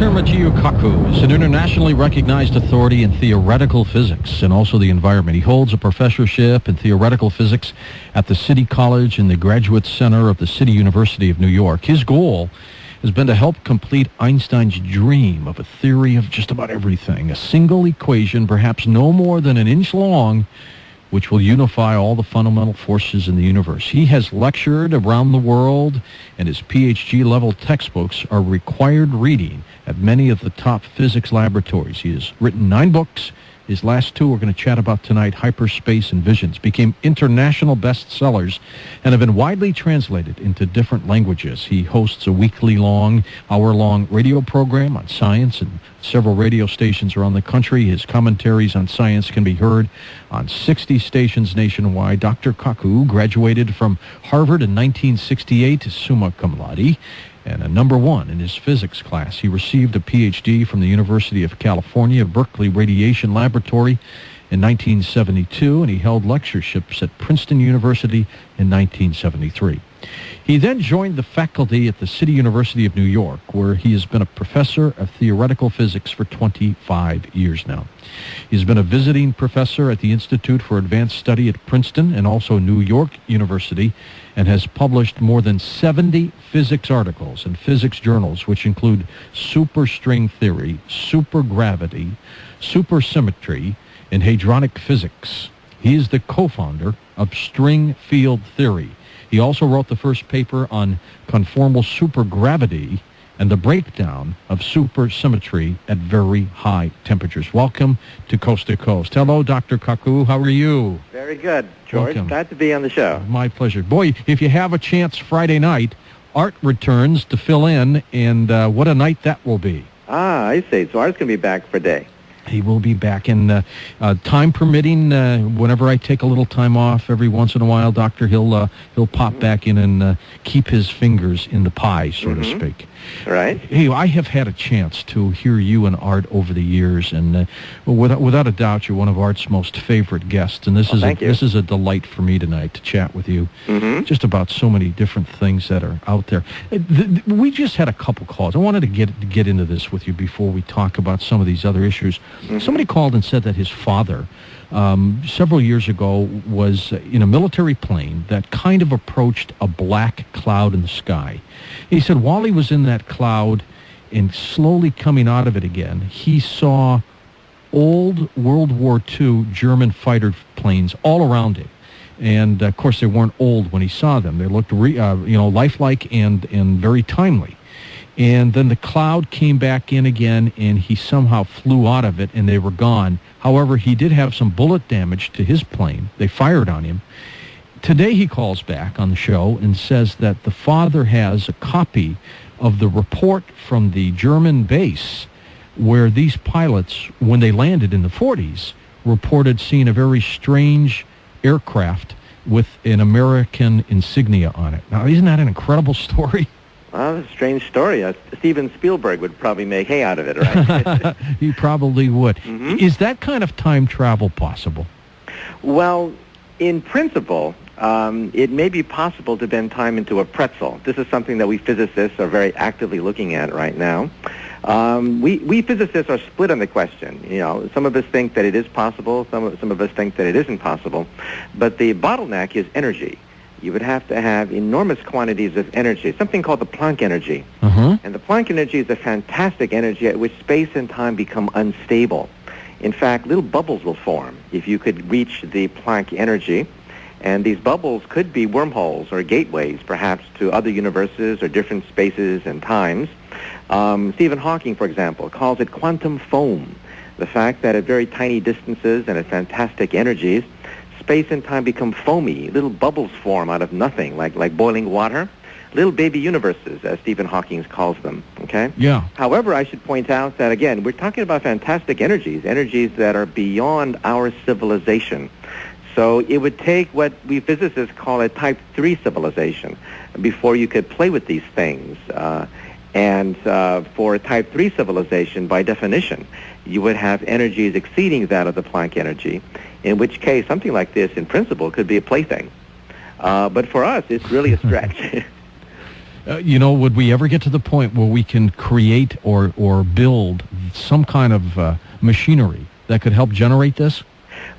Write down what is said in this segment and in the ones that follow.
Dr. MICHIO Kaku is an internationally recognized authority in theoretical physics and also the environment. He holds a professorship in theoretical physics at the City College and the Graduate Center of the City University of New York. His goal has been to help complete Einstein's dream of a theory of just about everything, a single equation, perhaps no more than an inch long, which will unify all the fundamental forces in the universe. He has lectured around the world, and his PhD-level textbooks are required reading at many of the top physics laboratories. He has written 9 books. His last 2 we're going to chat about tonight, Hyperspace and Visions, became international bestsellers and have been widely translated into different languages. He hosts a hour-long radio program on science and several radio stations around the country. His commentaries on science can be heard on 60 stations nationwide. Dr. Kaku graduated from Harvard in 1968, summa cum laude, and a number 1 in his physics class. He received a PhD from the University of California, Berkeley Radiation Laboratory in 1972, and he held lectureships at Princeton University in 1973. He then joined the faculty at the City University of New York, where he has been a professor of theoretical physics for 25 years now. He's been a visiting professor at the Institute for Advanced Study at Princeton and also New York University, and has published more than 70 physics articles in physics journals, which include superstring theory, supergravity, supersymmetry, and hadronic physics. He is the co-founder of string field theory. He also wrote the first paper on conformal supergravity and the breakdown of supersymmetry at very high temperatures. Welcome to Coast to Coast. Hello, Dr. Kaku. How are you? Very good, George. Welcome. Glad to be on the show. My pleasure. Boy, if you have a chance Friday night, Art returns to fill in, and what a night that will be. Ah, I see. So Art's going to be back for a day. He will be back, and time permitting, whenever I take a little time off every once in a while, Doctor, he'll pop back in and keep his fingers in the pie, so to speak. Right. Hey, I have had a chance to hear you and Art over the years, and without a doubt, you're one of Art's most favorite guests, and this is a delight for me tonight to chat with you, just about so many different things that are out there. We just had a couple calls. I wanted to get into this with you before we talk about some of these other issues. Somebody called and said that his father, several years ago, was in a military plane that kind of approached a black cloud in the sky. He said while he was in that cloud and slowly coming out of it again, he saw old World War II German fighter planes all around him. And, of course, they weren't old when he saw them. They looked, lifelike and very timely. And then the cloud came back in again, and he somehow flew out of it, and they were gone. However, he did have some bullet damage to his plane. They fired on him. Today he calls back on the show and says that the father has a copy of the report from the German base where these pilots, when they landed in the 40s, reported seeing a very strange aircraft with an American insignia on it. Now, isn't that an incredible story? Well, it's a strange story. Steven Spielberg would probably make hay out of it, right? He probably would. Is that kind of time travel possible? Well, in principle, it may be possible to bend time into a pretzel. This is something that we physicists are very actively looking at right now. We physicists are split on the question. You know, some of us think that it is possible, some of us think that it isn't possible. But the bottleneck is energy. You would have to have enormous quantities of energy, something called the Planck energy. And the Planck energy is a fantastic energy at which space and time become unstable. In fact, little bubbles will form if you could reach the Planck energy. And these bubbles could be wormholes or gateways, perhaps, to other universes or different spaces and times. Stephen Hawking, for example, calls it quantum foam, the fact that at very tiny distances and at fantastic energies, space and time become foamy. Little bubbles form out of nothing, like boiling water. Little baby universes, as Stephen Hawking calls them, okay? Yeah. However, I should point out that, again, we're talking about fantastic energies that are beyond our civilization. So it would take what we physicists call a type 3 civilization before you could play with these things. And for a type 3 civilization, by definition, you would have energies exceeding that of the Planck energy, in which case something like this, in principle, could be a plaything. But for us, it's really a stretch. Would we ever get to the point where we can create or build some kind of machinery that could help generate this?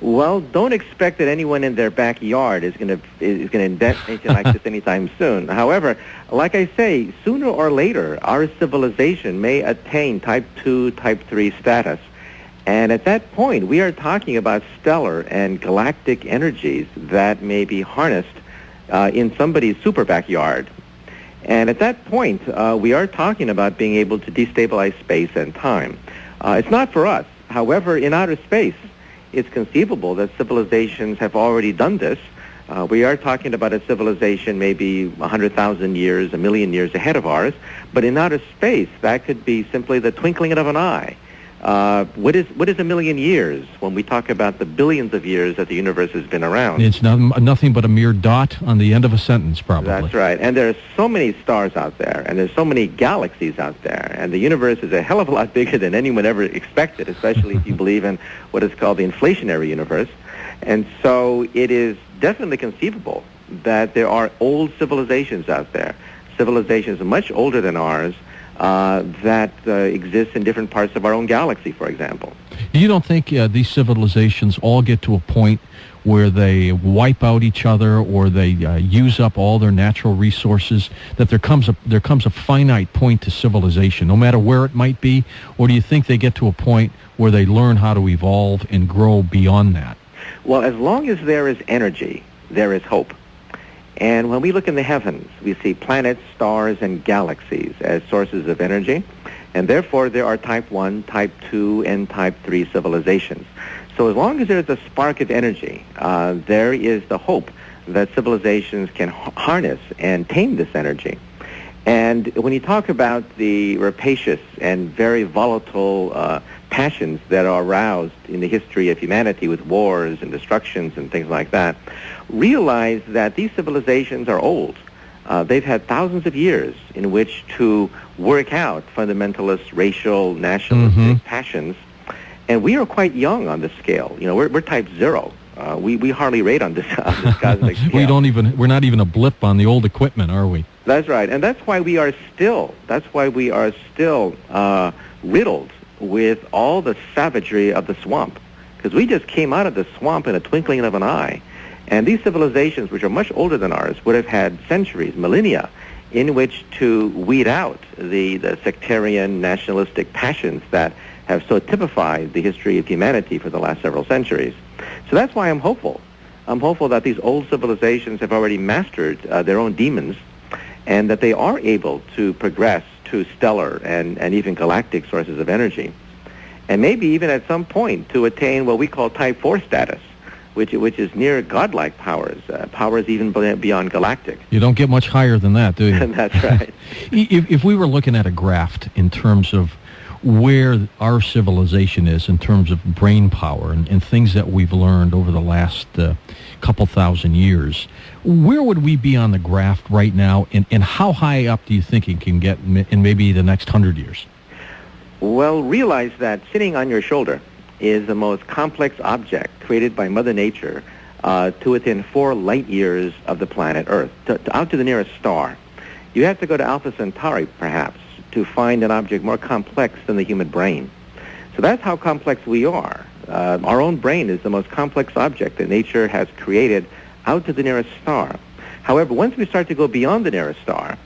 Well, don't expect that anyone in their backyard is going to invent anything like this anytime soon. However, like I say, sooner or later, our civilization may attain Type 2, Type 3 status. And at that point, we are talking about stellar and galactic energies that may be harnessed in somebody's super backyard. And at that point, we are talking about being able to destabilize space and time. It's not for us. However, in outer space, it's conceivable that civilizations have already done this. We are talking about a civilization maybe 100,000 years, 1 million years ahead of ours. But in outer space, that could be simply the twinkling of an eye. What is 1 million years when we talk about the billions of years that the universe has been around? It's nothing but a mere dot on the end of a sentence, probably. That's right. And there are so many stars out there, and there's so many galaxies out there, and the universe is a hell of a lot bigger than anyone ever expected, especially if you believe in what is called the inflationary universe. And so it is definitely conceivable that there are old civilizations out there, civilizations much older than ours, that exists in different parts of our own galaxy, for example. You don't think these civilizations all get to a point where they wipe out each other or they use up all their natural resources, that there comes a finite point to civilization, no matter where it might be? Or do you think they get to a point where they learn how to evolve and grow beyond that? Well, as long as there is energy, there is hope. And when we look in the heavens, we see planets, stars, and galaxies as sources of energy. And therefore, there are Type 1, Type 2, and Type 3 civilizations. So as long as there's a spark of energy, there is the hope that civilizations can harness and tame this energy. And when you talk about the rapacious and very volatile passions that are aroused in the history of humanity with wars and destructions and things like that, realize that these civilizations are old. They've had thousands of years in which to work out fundamentalist, racial, nationalistic passions. And we are quite young on this scale. We're Type 0. We hardly rate on this cosmic scale. We're not even a blip on the old equipment, are we? That's right. And that's why we are still riddled with all the savagery of the swamp. Because we just came out of the swamp in a twinkling of an eye. And these civilizations, which are much older than ours, would have had centuries, millennia, in which to weed out the sectarian, nationalistic passions that have so typified the history of humanity for the last several centuries. So that's why I'm hopeful. I'm hopeful that these old civilizations have already mastered their own demons, and that they are able to progress to stellar and even galactic sources of energy, and maybe even at some point to attain what we call Type 4 status, which is near godlike powers, powers even beyond galactic. You don't get much higher than that, do you? That's right. If we were looking at a graph in terms of where our civilization is in terms of brain power and things that we've learned over the last couple thousand years, where would we be on the graph right now, and how high up do you think it can get in maybe the next 100 years? Well, realize that sitting on your shoulder is the most complex object created by Mother Nature to within 4 light years of the planet Earth, out to the nearest star. You have to go to Alpha Centauri, perhaps, to find an object more complex than the human brain. So that's how complex we are. Our own brain is the most complex object that nature has created out to the nearest star. However, once we start to go beyond the nearest star,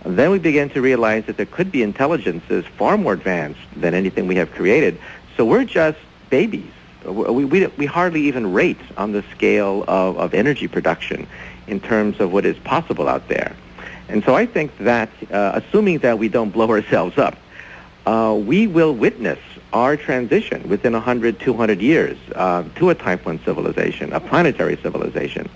then we begin to realize that there could be intelligences far more advanced than anything we have created. So we're just babies. We hardly even rate on the scale of energy production in terms of what is possible out there. And so I think that, assuming that we don't blow ourselves up, we will witness our transition within 100, 200 years to a Type 1 civilization, a planetary civilization.